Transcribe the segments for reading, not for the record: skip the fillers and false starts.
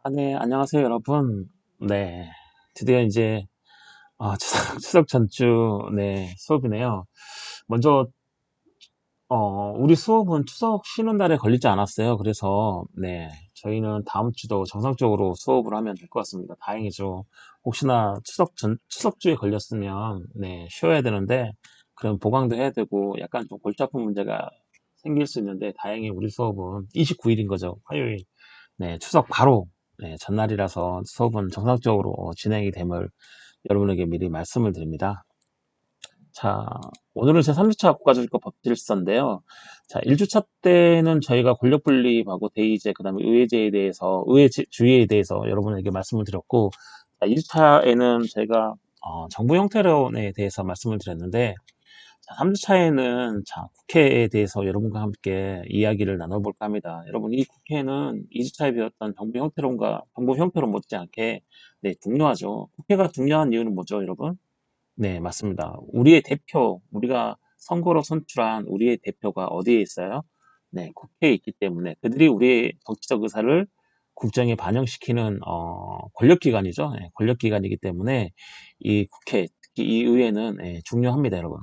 네, 안녕하세요, 여러분. 네, 드디어 이제, 추석 전주, 네, 수업이네요. 먼저, 우리 수업은 추석 쉬는 날에 걸리지 않았어요. 그래서, 네, 저희는 다음 주도 정상적으로 수업을 하면 될 것 같습니다. 다행이죠. 혹시나 추석주에 걸렸으면, 네, 쉬어야 되는데, 그럼 보강도 해야 되고, 약간 좀 골치 아픈 문제가 생길 수 있는데, 다행히 우리 수업은 29일인 거죠. 화요일. 네, 추석 바로 네, 전날이라서 수업은 정상적으로 진행이 됨을 여러분에게 미리 말씀을 드립니다. 자, 오늘은 제 3주차 국가조직과 법질서인데요. 자, 1주차 때는 저희가 권력분립하고 대의제, 그 다음에 의회제에 대해서, 의회주의에 대해서 여러분에게 말씀을 드렸고, 자, 2주차에는 저희가 정부 형태론에 대해서 말씀을 드렸는데, 자, 3주차에는 자, 국회에 대해서 여러분과 함께 이야기를 나눠볼까 합니다. 여러분, 이 국회는 2주차에 배웠던 정부 형태론 못지않게 네, 중요하죠. 국회가 중요한 이유는 뭐죠, 여러분? 네, 맞습니다. 우리의 대표, 우리가 선거로 선출한 우리의 대표가 어디에 있어요? 네, 국회에 있기 때문에 그들이 우리의 정치적 의사를 국정에 반영시키는 권력기관이죠. 네, 권력기관이기 때문에 이 국회, 특히 이 의회는 중요합니다, 여러분.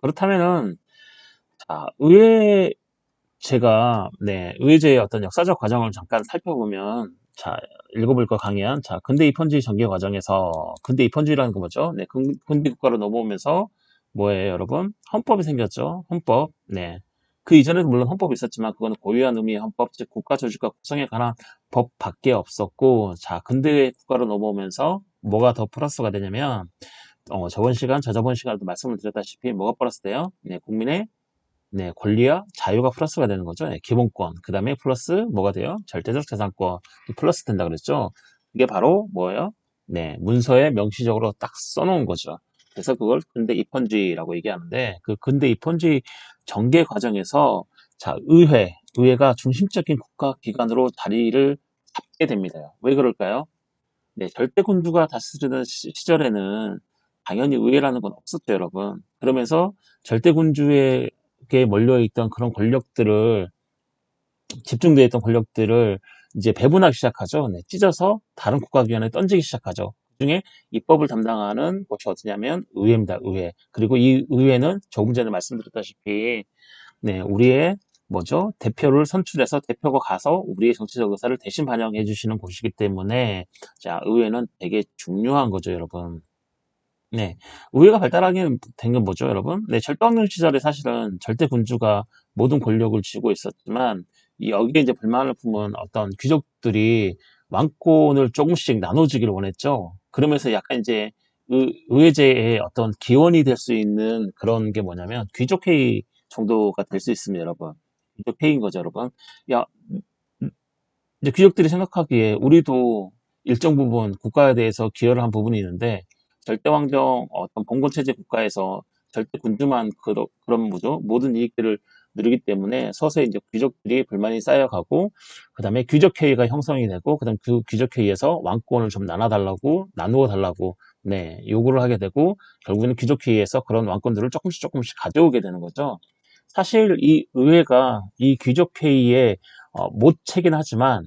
그렇다면은 의회 제가 네 의제의 어떤 역사적 과정을 잠깐 살펴보면 자 읽어볼 거 강의한 자 근대 입헌주의 전개 과정에서 근대 입헌주의라는 거 뭐죠? 네 근대 국가로 넘어오면서 뭐예요, 여러분? 헌법이 생겼죠. 헌법. 네. 그 이전에도 물론 헌법이 있었지만 그거는 고유한 의미의 헌법, 즉 국가 조직과 구성에 관한 법밖에 없었고 자 근대 국가로 넘어오면서 뭐가 더 플러스가 되냐면 저번 시간, 저저번 시간에도 말씀을 드렸다시피 뭐가 플러스 돼요? 네, 국민의 네, 권리와 자유가 플러스가 되는 거죠. 네, 기본권. 그 다음에 플러스 뭐가 돼요? 절대적 재산권. 플러스 된다 그랬죠. 이게 바로 뭐예요? 네, 문서에 명시적으로 딱 써놓은 거죠. 그래서 그걸 근대 입헌주의라고 얘기하는데 그 근대 입헌주의 전개 과정에서 자, 의회가 중심적인 국가기관으로 자리를 잡게 됩니다. 왜 그럴까요? 네, 절대 군주가 다스리던 시절에는 당연히 의회라는 건 없었죠, 여러분. 그러면서 절대 군주에게 몰려있던 그런 권력들을, 집중되어 있던 권력들을 이제 배분하기 시작하죠. 네, 찢어서 다른 국가기관에 던지기 시작하죠. 그중에 입법을 담당하는 곳이 어디냐면 의회입니다, 의회. 그리고 이 의회는 조금 전에 말씀드렸다시피 네, 우리의 뭐죠? 대표를 선출해서 대표가 가서 우리의 정치적 의사를 대신 반영해 주시는 곳이기 때문에 자, 의회는 되게 중요한 거죠, 여러분. 네, 의회가 발달하게 된 건 뭐죠, 여러분? 네, 절대왕정 시절에 사실은 절대 군주가 모든 권력을 쥐고 있었지만 이 여기에 이제 불만을 품은 어떤 귀족들이 왕권을 조금씩 나눠주기를 원했죠. 그러면서 약간 이제 의회제의 어떤 기원이 될 수 있는 그런 게 뭐냐면 귀족회의 정도가 될 수 있습니다, 여러분. 귀족회의인 거죠, 여러분. 야, 이제 귀족들이 생각하기에 우리도 일정 부분 국가에 대해서 기여를 한 부분이 있는데 절대왕정 어떤 봉건체제 국가에서 절대 군주만 그런 뭐죠? 모든 이익들을 누리기 때문에 서서히 이제 귀족들이 불만이 쌓여가고 그다음에 귀족회의가 형성이 되고 그다음 그 귀족회의에서 왕권을 좀 나누어 달라고 네 요구를 하게 되고 결국에는 귀족회의에서 그런 왕권들을 조금씩 가져오게 되는 거죠. 사실 이 의회가 이 귀족회의에 모체이긴 하지만,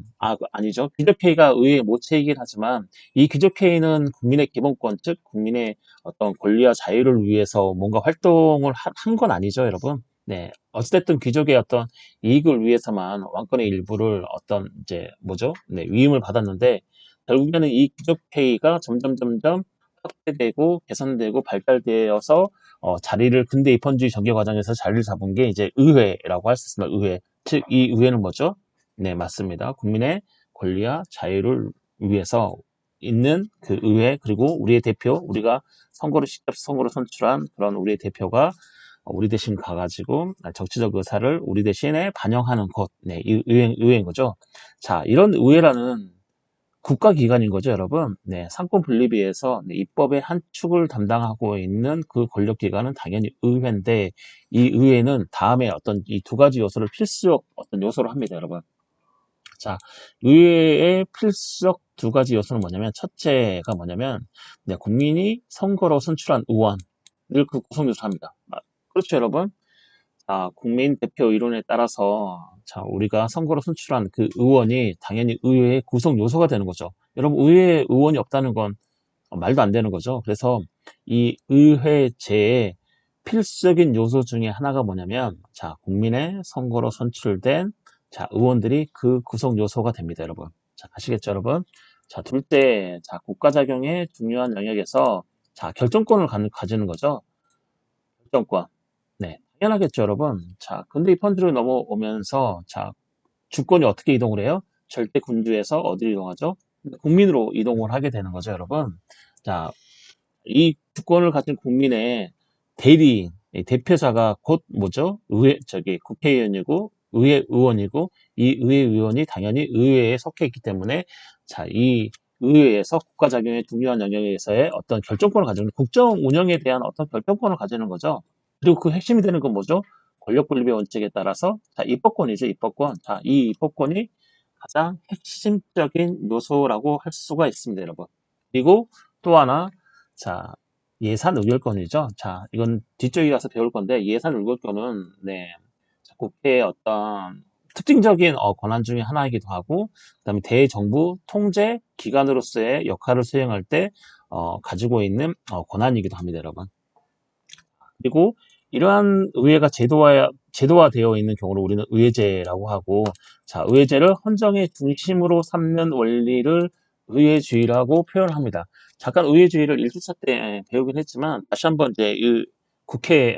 아니죠. 귀족회의가 의회의 모체이긴 하지만, 이 귀족회의는 국민의 기본권, 즉, 국민의 어떤 권리와 자유를 위해서 뭔가 활동을 한 건 아니죠, 여러분. 네. 어찌됐든 귀족의 어떤 이익을 위해서만 왕권의 일부를 어떤, 이제, 뭐죠? 네, 위임을 받았는데, 결국에는 이 귀족회의가 점점 확대되고, 개선되고, 발달되어서, 자리를 근대 입헌주의 전개 과정에서 자리를 잡은 게 이제 의회라고 할 수 있습니다. 의회. 즉, 이 의회는 뭐죠? 네, 맞습니다. 국민의 권리와 자유를 위해서 있는 그 의회, 그리고 우리의 대표, 우리가 직접 선거로 선출한 그런 우리의 대표가 우리 대신 가가지고 정치적 의사를 우리 대신에 반영하는 곳, 네, 이 의회인 거죠. 자, 이런 의회라는 국가기관인 거죠, 여러분. 네, 상권 분립위에서 네, 입법의 한 축을 담당하고 있는 그 권력기관은 당연히 의회인데, 이 의회는 다음에 어떤 이 두 가지 요소를 필수적 어떤 요소로 합니다, 여러분. 자, 의회의 필수적 두 가지 요소는 뭐냐면, 첫째가 뭐냐면, 네, 국민이 선거로 선출한 의원을 그 구성 요소로 합니다. 그렇죠, 여러분? 국민 대표 이론에 따라서 우리가 선거로 선출한 그 의원이 당연히 의회의 구성 요소가 되는 거죠. 여러분, 의회에 의원이 없다는 건 말도 안 되는 거죠. 그래서 이 의회제의 필수적인 요소 중에 하나가 뭐냐면, 국민의 선거로 선출된 의원들이 그 구성 요소가 됩니다, 여러분. 아시겠죠, 여러분? 둘째, 국가작용의 중요한 영역에서 결정권을 가지는 거죠. 결정권. 네, 당연하겠죠, 여러분. 근데 이 펀드로 넘어오면서, 주권이 어떻게 이동을 해요? 절대 군주에서 어디로 이동하죠? 국민으로 이동을 하게 되는 거죠, 여러분. 자, 이 주권을 가진 국민의 대리, 대표자가 곧 뭐죠? 국회의원이고, 의회 의원이고, 이 의회 의원이 당연히 의회에 속해 있기 때문에, 이 의회에서 국가작용의 중요한 영역에서의 어떤 결정권을 가지는, 국정 운영에 대한 어떤 결정권을 가지는 거죠. 그리고 그 핵심이 되는 건 뭐죠? 권력 분립의 원칙에 따라서, 입법권이죠, 입법권. 이 입법권이 가장 핵심적인 요소라고 할 수가 있습니다, 여러분. 그리고 또 하나, 자, 예산 의결권이죠. 이건 뒤쪽에 가서 배울 건데, 예산 의결권은, 네, 국회의 어떤 특징적인 권한 중에 하나이기도 하고, 그다음에 대정부 통제 기관으로서의 역할을 수행할 때, 가지고 있는 권한이기도 합니다, 여러분. 그리고 이러한 의회가 제도화되어 있는 경우를 우리는 의회제라고 하고, 의회제를 헌정의 중심으로 삼는 원리를 의회주의라고 표현합니다. 잠깐 의회주의를 1주차 때 배우긴 했지만, 다시 한번 이제 국회,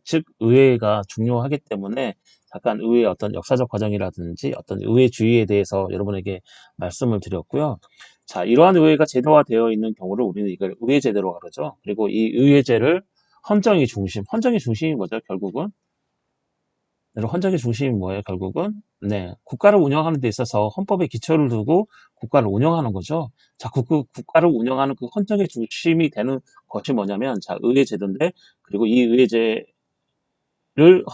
즉 의회가 중요하기 때문에 잠깐 의회의 어떤 역사적 과정이라든지 어떤 의회주의에 대해서 여러분에게 말씀을 드렸고요. 이러한 의회가 제도화되어 있는 경우를 우리는 이걸 의회제도라고 그러죠. 그리고 이 의회제를 헌정의 중심이 뭐죠, 결국은? 헌정의 중심이 뭐예요, 결국은? 네, 국가를 운영하는 데 있어서 헌법에 기초를 두고 국가를 운영하는 거죠. 국가를 운영하는 그 헌정의 중심이 되는 것이 뭐냐면, 의회제도인데, 그리고 이 의회제를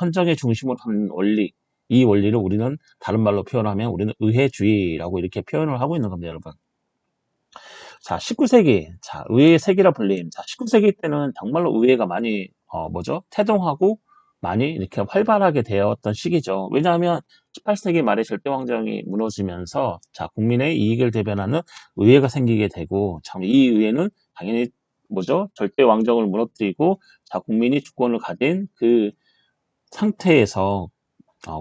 헌정의 중심으로 하는 원리, 이 원리를 우리는 다른 말로 표현하면 우리는 의회주의라고 이렇게 표현을 하고 있는 겁니다, 여러분. 19세기, 의회의 세기라 불림. 19세기 때는 정말로 의회가 많이, 태동하고 많이 이렇게 활발하게 되었던 시기죠. 왜냐하면 18세기 말에 절대왕정이 무너지면서, 국민의 이익을 대변하는 의회가 생기게 되고, 이 의회는 당연히 절대왕정을 무너뜨리고, 국민이 주권을 가진 그 상태에서,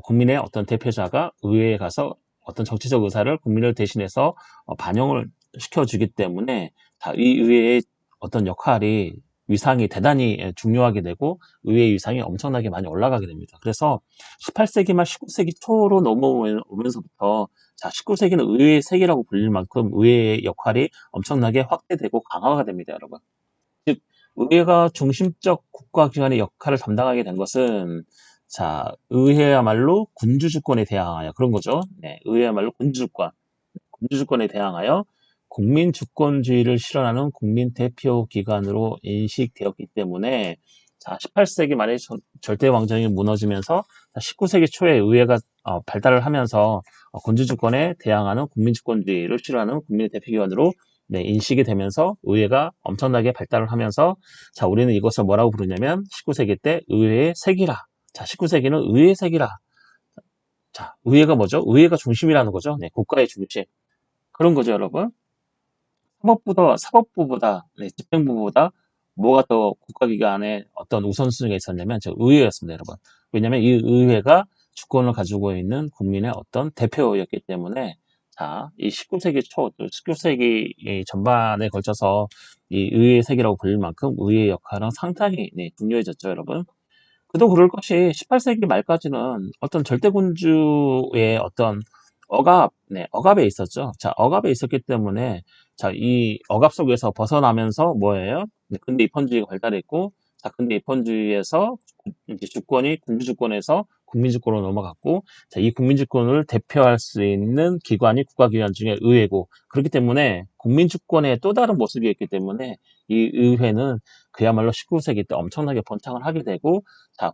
국민의 어떤 대표자가 의회에 가서 어떤 정치적 의사를 국민을 대신해서 반영을 시켜주기 때문에 이 의회의 어떤 역할이 위상이 대단히 중요하게 되고 의회의 위상이 엄청나게 많이 올라가게 됩니다. 그래서 18세기 말 19세기 초로 넘어오면서부터 19세기는 의회의 세기라고 불릴 만큼 의회의 역할이 엄청나게 확대되고 강화가 됩니다, 여러분. 즉 의회가 중심적 국가기관의 역할을 담당하게 된 것은 의회야말로 군주주권에 대항하여 그런 거죠. 네, 의회야말로 군주주권에 대항하여 국민주권주의를 실현하는 국민대표기관으로 인식되었기 때문에 18세기 말에 절대왕정이 무너지면서 19세기 초에 의회가 발달을 하면서 군주주권에 대항하는 국민주권주의를 실현하는 국민의 대표기관으로 인식이 되면서 의회가 엄청나게 발달을 하면서 우리는 이것을 뭐라고 부르냐면 19세기 때 의회의 세기라. 19세기는 의회의 세기라. 의회가 뭐죠? 의회가 중심이라는 거죠. 네, 국가의 중심. 그런 거죠, 여러분. 사법부보다, 집행부보다 뭐가 더 국가기관에 어떤 우선순위가 있었냐면 의회였습니다, 여러분. 왜냐하면 이 의회가 주권을 가지고 있는 국민의 어떤 대표였기 때문에 이 19세기 초, 19세기 전반에 걸쳐서 이 의회 세계라고 불릴 만큼 의회의 역할은 상당히 중요해졌죠, 여러분. 그도 그럴 것이 18세기 말까지는 어떤 절대군주의 어떤 억압에 있었죠. 억압에 있었기 때문에 이 억압 속에서 벗어나면서 뭐예요? 근대 입헌주의가 발달했고, 근대 입헌주의에서 이제 주권이 군주주권에서 국민주권으로 넘어갔고, 이 국민주권을 대표할 수 있는 기관이 국가기관 중에 의회고, 그렇기 때문에 국민주권의 또 다른 모습이었기 때문에 이 의회는 그야말로 19세기 때 엄청나게 번창을 하게 되고,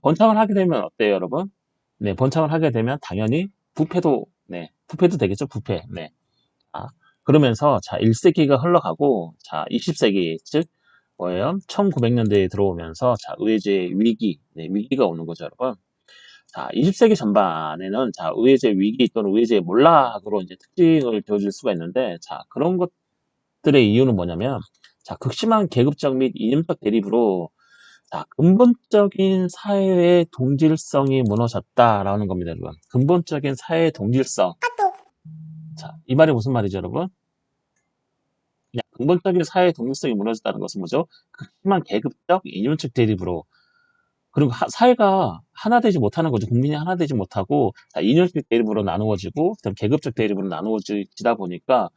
번창을 하게 되면 어때요, 여러분? 네, 번창을 하게 되면 당연히 부패도 되겠죠, 부패. 네. 그러면서 1세기가 흘러가고 20세기 즉 뭐예요? 1900년대에 들어오면서 의회제의 위기가 오는 거죠, 여러분. 자, 20세기 전반에는 자, 의회제 위기 또는 의회제 몰락으로 이제 특징을 지어줄 수가 있는데, 자, 그런 것들의 이유는 뭐냐면, 자, 극심한 계급적 및 이념적 대립으로 자, 근본적인 사회의 동질성이 무너졌다라는 겁니다, 여러분. 근본적인 사회의 동질성. 자, 이 말이 무슨 말이죠, 여러분? 그냥 근본적인 사회의 동질성이 무너졌다는 것은 뭐죠? 극심한 계급적, 이념적 대립으로 그리고 사회가 하나 되지 못하는 거죠. 국민이 하나 되지 못하고 이념적 대립으로 나누어지고 계급적 대립으로 나누어지다 보니까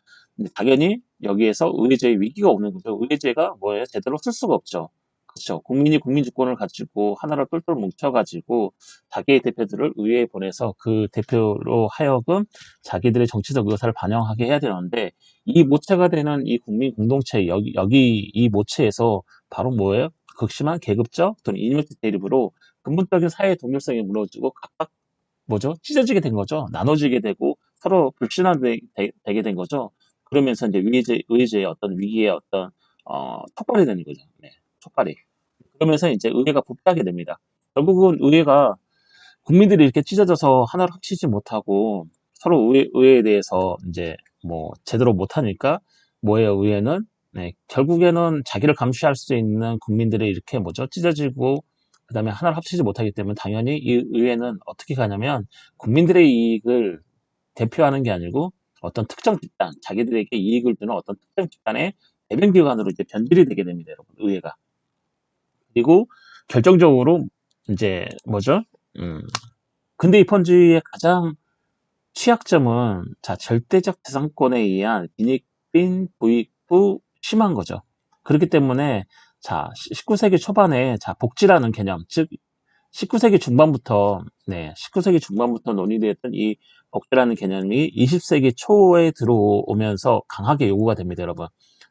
당연히 여기에서 의회제의 위기가 오는 거죠. 의회제가 뭐예요? 제대로 쓸 수가 없죠. 그렇죠. 국민이 국민 주권을 가지고 하나로 똘똘 뭉쳐가지고 자기의 대표들을 의회에 보내서 그 대표로 하여금 자기들의 정치적 의사를 반영하게 해야 되는데 이 모체가 되는 이 국민 공동체 여기 이 모체에서 바로 뭐예요? 극심한 계급적 또는 이념적 대립으로 근본적인 사회의 동일성이 무너지고 각각 뭐죠? 찢어지게 된 거죠. 나눠지게 되고 서로 불신하게 된 거죠. 그러면서 이제 의제의 어떤 위기의 어떤 촉발이 되는 거죠. 네, 촉발이. 그러면서 이제 의회가 부패하게 됩니다. 결국은 의회가 국민들이 이렇게 찢어져서 하나로 합치지 못하고 서로 의회에 대해서 이제 뭐 제대로 못하니까 뭐예요? 의회는 네, 결국에는 자기를 감시할 수 있는 국민들이 이렇게 뭐죠? 찢어지고 그다음에 하나를 합치지 못하기 때문에 당연히 이 의회는 어떻게 가냐면 국민들의 이익을 대표하는 게 아니고 어떤 특정 집단, 자기들에게 이익을 주는 어떤 특정 집단의 대변 기관으로 이제 변질이 되게 됩니다, 여러분. 의회가. 그리고 결정적으로 이제 뭐죠? 음, 근데 이 펀지의 가장 취약점은 자 절대적 재산권에 의한 빈익빈 부익부 심한 거죠. 그렇기 때문에 자 19세기 초반에 자 복지라는 개념 즉 19세기 중반부터 19세기 중반부터 논의되었던 이 복지라는 개념이 20세기 초에 들어오면서 강하게 요구가 됩니다, 여러분.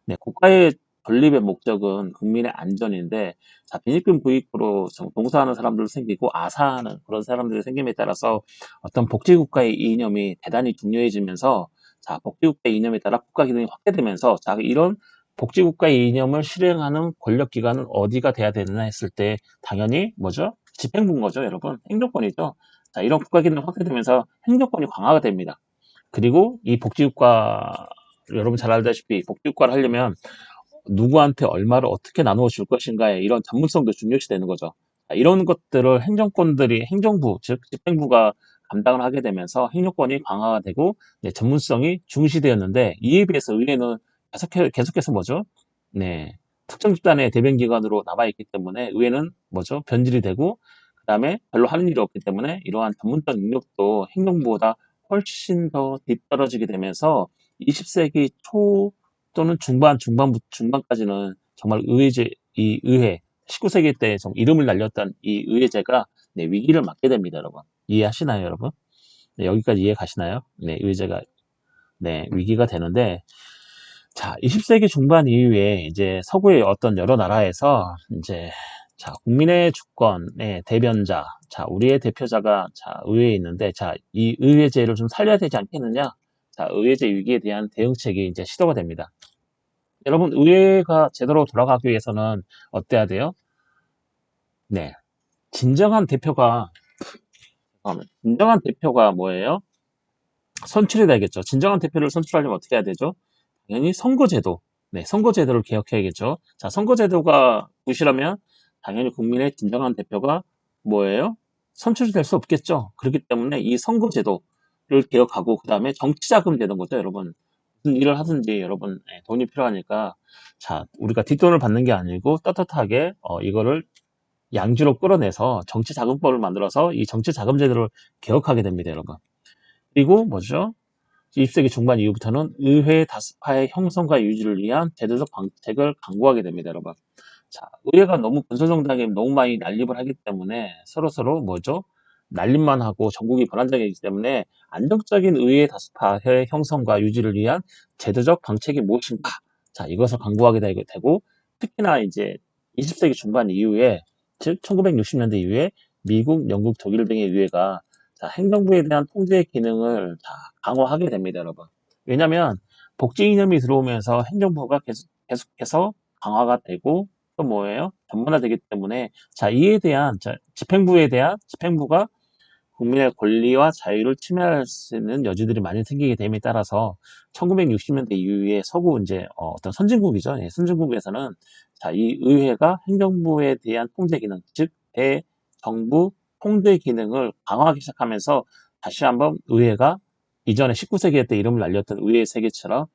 네, 국가의 건립의 목적은 국민의 안전인데 자, 빈익빈 부익부로 봉사하는 사람들 생기고 아사하는 그런 사람들이 생김에 따라서 어떤 복지국가의 이념이 대단히 중요해지면서 자, 복지국가의 이념에 따라 국가 기능이 확대되면서 자, 이런 복지국가의 이념을 실행하는 권력기관은 어디가 돼야 되느냐 했을 때 당연히 뭐죠? 집행부인 거죠, 여러분. 행정권이죠. 자, 이런 국가 기능이 확대되면서 행정권이 강화가 됩니다. 그리고 이 복지국가 여러분 잘 알다시피 복지국가를 하려면 누구한테 얼마를 어떻게 나누어 줄 것인가에 이런 전문성도 중요시 되는 거죠. 자, 이런 것들을 행정권들이 행정부 즉 집행부가 감당을 하게 되면서 행정권이 강화가 되고 전문성이 중시되었는데 이에 비해서 의회는 계속해서 뭐죠? 네, 특정 집단의 대변 기관으로 남아있기 때문에 의회는 뭐죠? 변질이 되고 그 다음에 별로 하는 일이 없기 때문에 이러한 전문적 능력도 행정부보다 훨씬 더 뒤떨어지게 되면서 20세기 초 또는 중반까지는 정말 이 의회, 19세기 때 좀 이름을 날렸던 이 의회제가 위기를 맞게 됩니다, 여러분. 이해하시나요, 여러분? 네, 여기까지 이해 가시나요? 네, 의회제가 위기가 되는데, 자, 20세기 중반 이후에 이제 서구의 어떤 여러 나라에서 이제 자, 국민의 주권의 대변자, 자, 우리의 대표자가 자, 의회에 있는데, 자, 이 의회제를 좀 살려야 되지 않겠느냐? 자, 의회제 위기에 대한 대응책이 이제 시도가 됩니다. 여러분, 의회가 제대로 돌아가기 위해서는 어때야 돼요? 네. 진정한 대표가, 진정한 대표가 뭐예요? 선출이 되겠죠. 진정한 대표를 선출하려면 어떻게 해야 되죠? 당연히 선거제도. 네, 선거제도를 개혁해야겠죠. 자, 선거제도가 부실하면 당연히 국민의 진정한 대표가 뭐예요? 선출이 될 수 없겠죠. 그렇기 때문에 이 선거제도를 개혁하고, 그 다음에 정치자금 되는 거죠, 여러분. 무슨 일을 하든지 여러분 돈이 필요하니까 자 우리가 뒷돈을 받는 게 아니고 떳떳하게 이거를 양주로 끌어내서 정치자금법을 만들어서 이 정치자금제도를 개혁하게 됩니다, 여러분. 그리고 뭐죠? 20세기 중반 이후부터는 의회 다수파의 형성과 유지를 위한 제도적 방책을 강구하게 됩니다, 여러분. 자, 의회가 너무 건설정당에 너무 많이 난립을 하기 때문에 서로서로 뭐죠? 난립만 하고 전국이 불안정해지기 때문에 안정적인 의회 다수파의 형성과 유지를 위한 제도적 방책이 무엇인가? 자, 이것을 강구하게 되고 특히나 이제 20세기 중반 이후에 즉 1960년대 이후에 미국, 영국, 독일 등의 의회가 자, 행정부에 대한 통제 기능을 다 강화하게 됩니다, 여러분. 왜냐하면 복지 이념이 들어오면서 행정부가 계속해서 강화가 되고 또 뭐예요? 전문화되기 때문에 자 이에 대한 집행부가 국민의 권리와 자유를 침해할 수 있는 여지들이 많이 생기게 됨에 따라서 1960년대 이후에 서구 이제 어떤 선진국이죠. 예, 선진국에서는 자, 이 의회가 행정부에 대한 통제 기능, 즉 대정부 통제 기능을 강화하기 시작하면서 다시 한번 의회가 이전에 19세기 때 이름을 날렸던 의회 세계처럼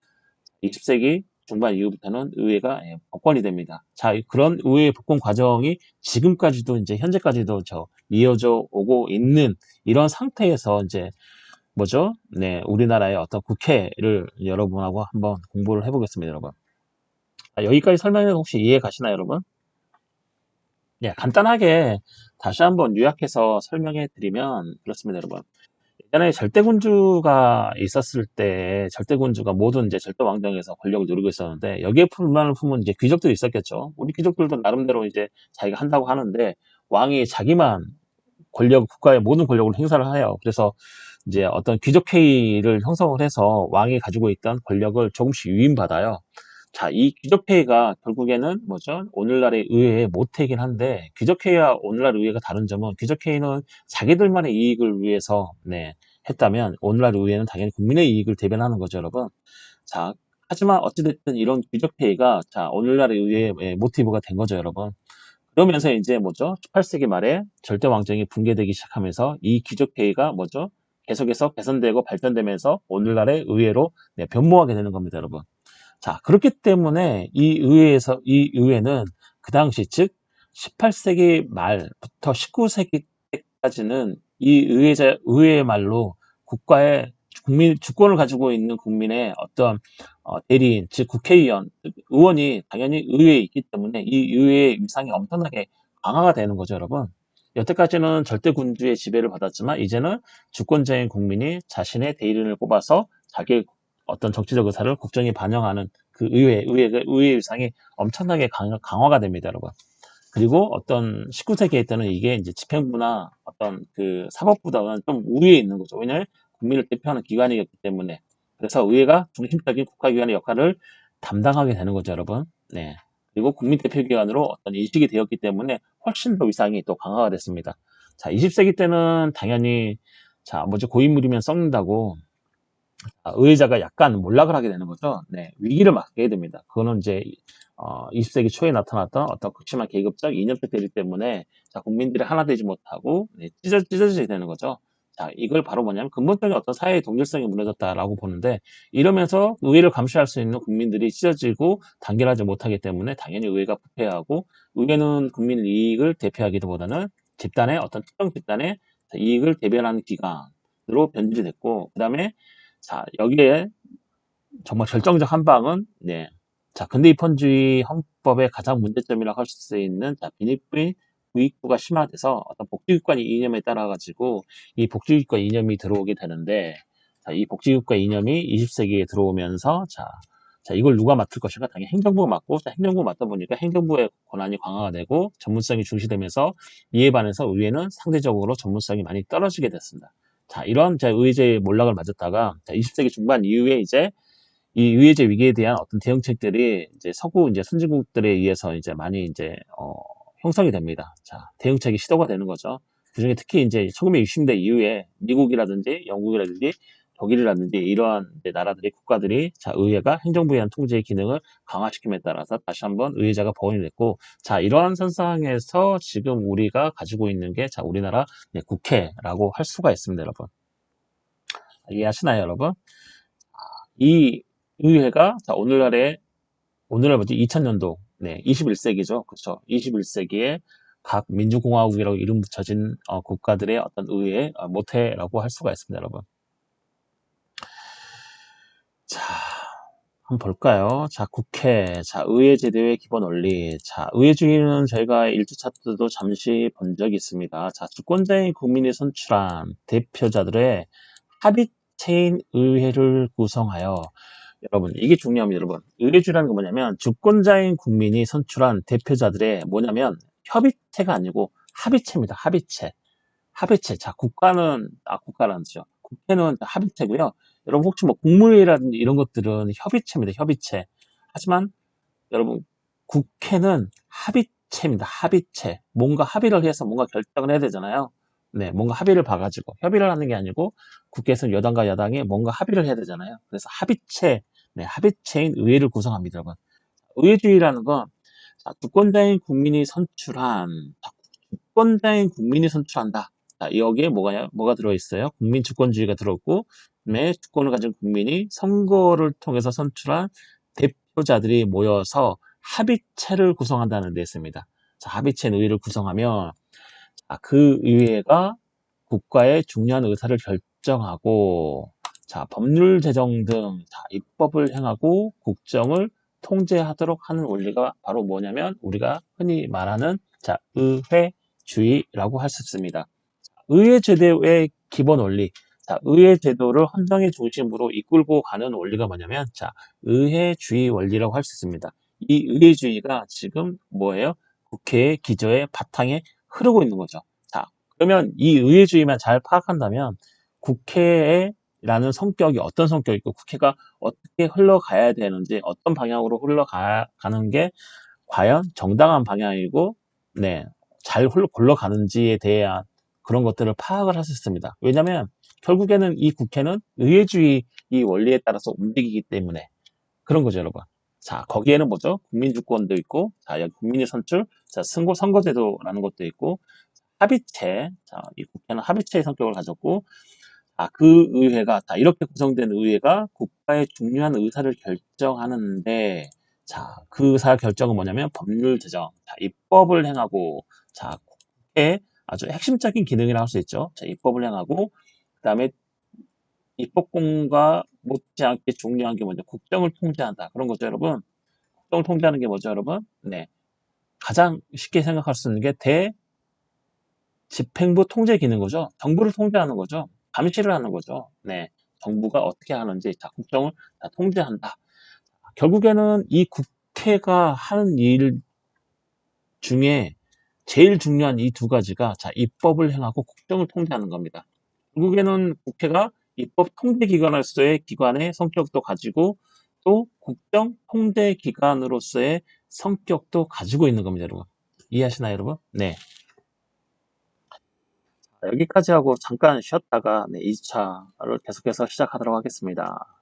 20세기 중반 이후부터는 의회가 법권이 됩니다. 자, 그런 의회 복권 과정이 지금까지도 이제 현재까지도 이어져 오고 있는 이런 상태에서 이제 뭐죠? 네, 우리나라의 어떤 국회를 여러분하고 한번 공부를 해보겠습니다, 여러분. 여기까지 설명해서 혹시 이해 가시나요, 여러분? 네, 간단하게 다시 한번 요약해서 설명해 드리면 그렇습니다, 여러분. 예전에 절대군주가 있었을 때 절대군주가 모든 이제 절대왕정에서 권력을 누리고 있었는데 여기에 불만을 품은 이제 귀족들이 있었겠죠. 우리 귀족들도 나름대로 이제 자기가 한다고 하는데 왕이 자기만 국가의 모든 권력을 행사를 해요. 그래서 이제 어떤 귀족회의를 형성을 해서 왕이 가지고 있던 권력을 조금씩 유인받아요. 자, 이 귀족회의가 결국에는 뭐죠? 오늘날의 의회의 모태이긴 한데 귀족회의와 오늘날 의회가 다른 점은 귀족회의는 자기들만의 이익을 위해서 했다면 오늘날 의회는 당연히 국민의 이익을 대변하는 거죠, 여러분. 자, 하지만 어찌됐든 이런 귀족회의가 자, 오늘날의 의회의 모티브가 된 거죠, 여러분. 그러면서 이제 뭐죠? 18세기 말에 절대왕정이 붕괴되기 시작하면서 이 귀족회의가 뭐죠? 계속해서 개선되고 발전되면서 오늘날의 의회로 변모하게 되는 겁니다, 여러분. 자, 그렇기 때문에 이 의회는 그 당시 즉 18세기 말부터 19세기 때까지는 이 의회의 말로 국가의 주권을 가지고 있는 국민의 어떤 대리인, 즉 국회의원, 의원이 당연히 의회에 있기 때문에 이 의회의 위상이 엄청나게 강화가 되는 거죠, 여러분. 여태까지는 절대군주의 지배를 받았지만 이제는 주권자인 국민이 자신의 대리인을 뽑아서 자기의 어떤 정치적 의사를 국정에 반영하는 그 의회 위상이 엄청나게 강화가 됩니다, 여러분. 그리고 어떤 19세기 때는 이게 이제 집행부나 어떤 그 사법부다는 좀 우위에 있는 거죠. 왜냐하면 국민을 대표하는 기관이기 때문에. 그래서 의회가 중심적인 국가기관의 역할을 담당하게 되는 거죠, 여러분. 네. 그리고 국민 대표기관으로 어떤 인식이 되었기 때문에 훨씬 더 위상이 또 강화가 됐습니다. 자, 20세기 때는 당연히 자, 뭐죠? 고인물이면 썩는다고 의회자가 약간 몰락을 하게 되는 거죠. 네, 위기를 맞게 됩니다. 그거는 이제 20세기 초에 나타났던 어떤 극심한 계급적 이념적 대립 때문에 자, 국민들이 하나 되지 못하고 찢어지게 되는 거죠. 자, 이걸 바로 뭐냐면 근본적인 어떤 사회의 동질성이 무너졌다라고 보는데 이러면서 의회를 감시할 수 있는 국민들이 찢어지고 단결하지 못하기 때문에 당연히 의회가 부패하고 의회는 국민 이익을 대표하기보다는 집단의 어떤 특정 집단의 이익을 대변하는 기관으로 변질이 됐고 그 다음에 자, 여기에 정말 결정적 한 방은, 자, 근대입헌주의 헌법의 가장 문제점이라고 할 수 있는, 자, 빈익빈 부익부가 심화돼서 어떤 복지국가 이념에 따라가지고 이 복지국가 이념이 들어오게 되는데, 자, 이 복지국가 이념이 20세기에 들어오면서, 자, 이걸 누가 맡을 것인가? 당연히 행정부가 맡고, 자, 행정부가 맡다 보니까 행정부의 권한이 강화가 되고, 전문성이 중시되면서, 이에 반해서 의회는 상대적으로 전문성이 많이 떨어지게 됐습니다. 자, 이런 의회제의 몰락을 맞았다가 20세기 중반 이후에 이제 이 의회제 위기에 대한 어떤 대응책들이 이제 서구 이제 선진국들에 의해서 이제 많이 이제 형성이 됩니다. 자, 대응책이 시도가 되는 거죠. 그중에 특히 이제 1960년대 이후에 미국이라든지 영국이라든지 독일이라든지 이러한 나라들이 국가들이 자 의회가 행정부에 대한 통제의 기능을 강화시킴에 따라서 다시 한번 의회제가 복원이 됐고 자 이러한 선상에서 지금 우리가 가지고 있는 게 자 우리나라 국회라고 할 수가 있습니다, 여러분. 이해하시나요, 여러분? 이 의회가 자 오늘날 뭐지 2000년도 21세기죠, 그렇죠? 21세기에 각 민주공화국이라고 이름 붙여진 국가들의 어떤 의회 모태라고 할 수가 있습니다, 여러분. 자, 한번 볼까요? 자, 국회, 자, 의회 제도의 기본 원리. 자, 의회주의는 저희가 1주차 때도 잠시 본 적이 있습니다. 자, 주권자인 국민이 선출한 대표자들의 합의체인 의회를 구성하여 여러분, 이게 중요합니다, 여러분. 의회주의라는 건 뭐냐면 주권자인 국민이 선출한 대표자들의 뭐냐면 협의체가 아니고 합의체입니다. 합의체. 합의체. 자, 국가라는 뜻이죠. 국회는 합의체고요. 여러분 혹시 뭐 국무회의라든지 이런 것들은 협의체입니다. 협의체. 하지만 여러분 국회는 합의체입니다. 합의체. 뭔가 합의를 해서 뭔가 결정을 해야 되잖아요. 네, 뭔가 합의를 봐가지고 협의를 하는 게 아니고 국회에서는 여당과 야당이 뭔가 합의를 해야 되잖아요. 그래서 합의체, 네, 합의체인 의회를 구성합니다, 여러분. 의회주의라는 건 자, 주권자인 국민이 선출한 자, 주권자인 국민이 선출한다. 자, 여기에 뭐가 들어있어요? 국민 주권주의가 들어있고, 그다음에 주권을 가진 국민이 선거를 통해서 선출한 대표자들이 모여서 합의체를 구성한다는 데 있습니다. 자, 합의체 의회를 구성하면 그 의회가 국가의 중요한 의사를 결정하고 자, 법률 제정 등 자, 입법을 행하고 국정을 통제하도록 하는 원리가 바로 뭐냐면 우리가 흔히 말하는 자, 의회주의라고 할 수 있습니다. 의회 제도의 기본 원리. 자, 의회 제도를 헌정의 중심으로 이끌고 가는 원리가 뭐냐면 자, 의회주의 원리라고 할 수 있습니다. 이 의회주의가 지금 뭐예요? 국회의 기조의 바탕에 흐르고 있는 거죠. 자, 그러면 이 의회주의만 잘 파악한다면 국회라는 성격이 어떤 성격이고 국회가 어떻게 흘러가야 되는지 어떤 방향으로 흘러가는 게 과연 정당한 방향이고 네, 잘 굴러가는지에 대한 그런 것들을 파악을 할 수 있습니다. 왜냐하면 결국에는 이 국회는 의회주의 이 원리에 따라서 움직이기 때문에 그런 거죠, 여러분. 자, 거기에는 뭐죠? 국민주권도 있고, 자, 여기 국민의 선출, 자, 선거제도라는 것도 있고, 합의체, 자, 이 국회는 합의체의 성격을 가졌고, 그 의회가, 자, 이렇게 구성된 의회가 국가의 중요한 의사를 결정하는데, 자, 그 의사 결정은 뭐냐면 법률 제정, 자, 입법을 행하고, 자, 국회의 아주 핵심적인 기능이라고 할 수 있죠. 자, 입법을 행하고, 그 다음에 입법권과 못지않게 중요한 게 뭐죠? 국정을 통제한다. 그런 거죠, 여러분. 국정을 통제하는 게 뭐죠, 여러분? 네. 가장 쉽게 생각할 수 있는 게 집행부 통제 기능 거죠. 정부를 통제하는 거죠. 감시를 하는 거죠. 네. 정부가 어떻게 하는지 자, 국정을 다 통제한다. 결국에는 이 국회가 하는 일 중에 제일 중요한 이 두 가지가 자, 입법을 행하고 국정을 통제하는 겁니다. 결국에는 국회가 입법 통제 기관으로서의 기관의 성격도 가지고 또 국정 통제 기관으로서의 성격도 가지고 있는 겁니다, 여러분. 이해하시나요, 여러분? 네. 여기까지 하고 잠깐 쉬었다가 네, 2차를 계속해서 시작하도록 하겠습니다.